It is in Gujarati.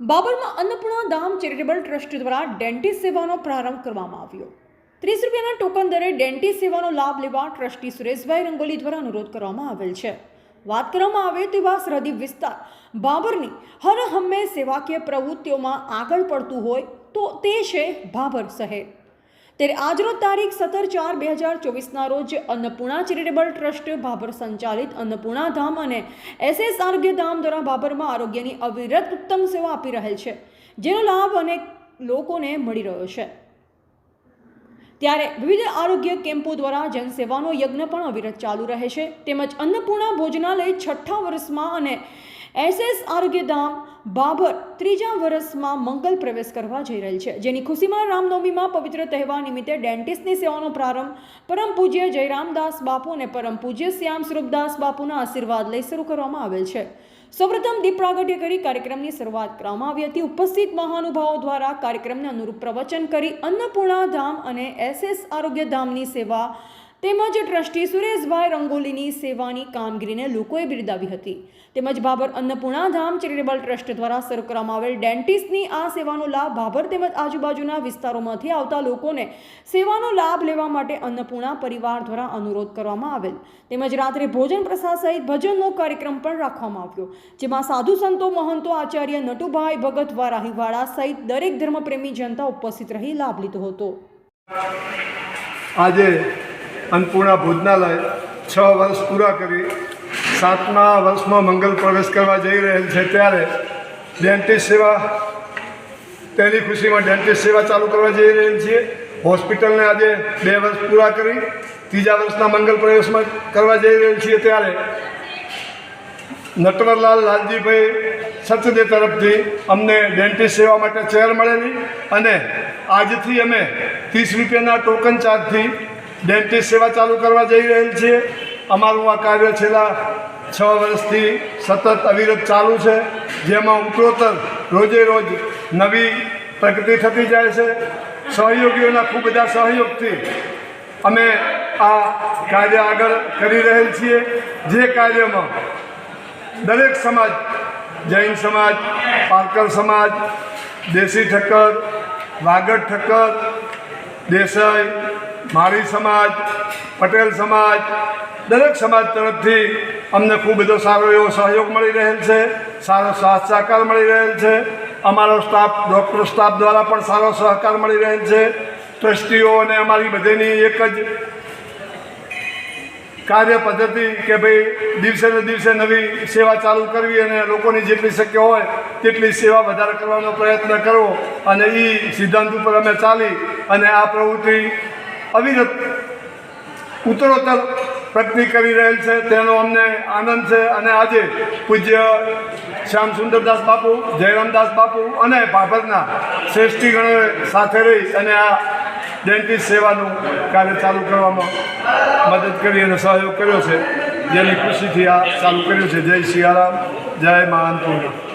બાબરમાં અન્નપૂર્ણા ધામ ચેરિટેબલ ટ્રસ્ટ દ્વારા ડેન્ટિસ્ટ સેવાનો પ્રારંભ કરવામાં આવ્યો। 30 રૂપિયાના ટોકન દરે ડેન્ટિસ્ટ સેવાનો લાભ લેવા ટ્રસ્ટી સુરેશભાઈ રંગોલી દ્વારા અનુરોધ કરવામાં આવેલ છે। વાત કરવામાં આવે તો એવા સરહદી વિસ્તાર બાબરની હર હંમેશ સેવાકીય પ્રવૃત્તિઓમાં આગળ પડતું હોય તો તે છે બાબર શહેર। ત્યારે આજરોજ તારીખ 17/4/2024ના રોજ અન્નપૂર્ણા ચેરિટેબલ ટ્રસ્ટ બાબર સંચાલિત અન્નપૂર્ણા ધામ અને SS આરોગ્ય ધામ દ્વારા બાબરમાં આરોગ્યની અવિરત ઉત્તમ સેવા આપી રહેલ છે, જેનો લાભ અનેક લોકોને મળી રહ્યો છે। ત્યારે વિવિધ આરોગ્ય કેમ્પો દ્વારા જનસેવાનો યજ્ઞ પણ અવિરત ચાલુ રહે છે। તેમજ અન્નપૂર્ણા ભોજનાલય 6ઠ્ઠા વર્ષમાં અને SS આરોગ્ય ધામ બાબર 3જા વર્ષમાં મંગલ પ્રવેશ કરવા જઈ રહેલ છે, જેની ખુશીમાં રામનવમીમાં પવિત્ર તહેવાર નિમિત્તે ડેન્ટિસ્ટની સેવાનો પ્રારંભ પરમ પૂજ્ય જયરામદાસ બાપુ અને પરમ પૂજ્ય શ્યામ સ્વરૂપદાસ બાપુના આશીર્વાદ લઈ શરૂ કરવામાં આવેલ છે। સૌપ્રથમ દીપ પ્રાગટ્ય કરી કાર્યક્રમની શરૂઆત કરવામાં આવી હતી। ઉપસ્થિત મહાનુભાવો દ્વારા કાર્યક્રમને અનુરૂપ પ્રવચન કરી અન્નપૂર્ણા ધામ અને SS આરોગ્ય ધામની સેવા તેમજ ટ્રસ્ટી સુરેશભાઈ રંગોલીની સેવાની કામગીરીને લોકોએ બિરદાવી હતી। તેમજ બાબર અન્નપૂર્ણા ધામ ચેરિટેબલ ટ્રસ્ટ દ્વારા શરૂ કરવામાં આવેલ ડેન્ટિસ્ટની આ સેવાનો લાભ બાબર તેમજ આજુબાજુના વિસ્તારોમાંથી આવતા લોકોને સેવાનો લાભ લેવા માટે અન્નપૂર્ણા પરિવાર દ્વારા અનુરોધ કરવામાં આવેલ। તેમજ રાત્રે ભોજન પ્રસાદ સહિત ભજનનો કાર્યક્રમ પણ રાખવામાં આવ્યો, જેમાં સાધુ સંતો મહંતો આચાર્ય નટુભાઈ ભગત વારાહીવાળા સહિત દરેક ધર્મપ્રેમી જનતા ઉપસ્થિત રહી લાભ લીધો હતો। આજે અન્નપૂર્ણા ભોજનાલય 6 વર્ષ પૂરા કરી 7મા વર્ષમાં મંગલ પ્રવેશ કરવા જઈ રહેલ છે, ત્યારે ડેન્ટિસ્ટ સેવા તેની ખુશીમાં ડેન્ટિસ્ટ સેવા ચાલુ કરવા જઈ રહેલ છીએ। હોસ્પિટલને આજે 2 વર્ષ પૂરા કરી 3જા વર્ષના મંગલ પ્રવેશમાં કરવા જઈ રહેલ છીએ, ત્યારે નટવરલાલ લાલજીભાઈ સચદે તરફથી અમને ડેન્ટિસ્ટ સેવા માટે ચેર મળેલી અને આજથી અમે 30 રૂપિયાના ટોકન ચાર્જથી ડેન્ટિસ્ટ સેવા ચાલુ કરવા જઈ રહેલ છીએ। અમારું આ કાર્ય છેલ્લા 6 વર્ષથી સતત અવિરત ચાલુ છે, જેમાં ઉત્તરોત્તર રોજે રોજ નવી પ્રગતિ થતી જાય છે। સહયોગીઓના ખૂબ બધા સહયોગથી અમે આ કાર્ય આગળ કરી રહેલ છીએ, જે કાર્યમાં દરેક સમાજ, જૈન સમાજ, પારકર સમાજ, દેશી ઠક્કર, વાગડ ઠક્કર, દેસાઈ, મારી સમાજ, પટેલ સમાજ, દરેક સમાજ તરફથી અમને ખૂબ બધો સારો એવો સહયોગ મળી રહેલ છે, સારો સાથ સહકાર મળી રહેલ છે। અમારો સ્ટાફ, ડૉક્ટર સ્ટાફ દ્વારા પણ સારો સહકાર મળી રહેલ છે। ટ્રસ્ટીઓ અને અમારી બધીની એક જ કાર્ય પદ્ધતિ કે ભાઈ દિવસે ને દિવસે નવી સેવા ચાલુ કરવી અને લોકોની જેટલી શક્ય હોય તેટલી સેવા વધારે કરવાનો પ્રયત્ન કરવો, અને એ સિદ્ધાંત ઉપર અમે ચાલી અને આ પ્રવૃત્તિ અવિરત ઉત્તરોત્તર પ્રગતિ કરી રહેલ છે, તેનો અમને આનંદ છે। અને આજે પૂજ્ય શ્યામ સુંદરદાસ બાપુ, જયરામદાસ બાપુ અને બાબરના શ્રેષ્ઠીગણોએ સાથે રહી અને આ ડેન્ટિસ્ટ સેવાનું કાર્ય ચાલુ કરવામાં મદદ કરી અને સહયોગ કર્યો છે, જેની ખુશીથી આ ચાલુ કર્યું છે। જય સિયારામ, જય મા અન્નપૂર્ણા।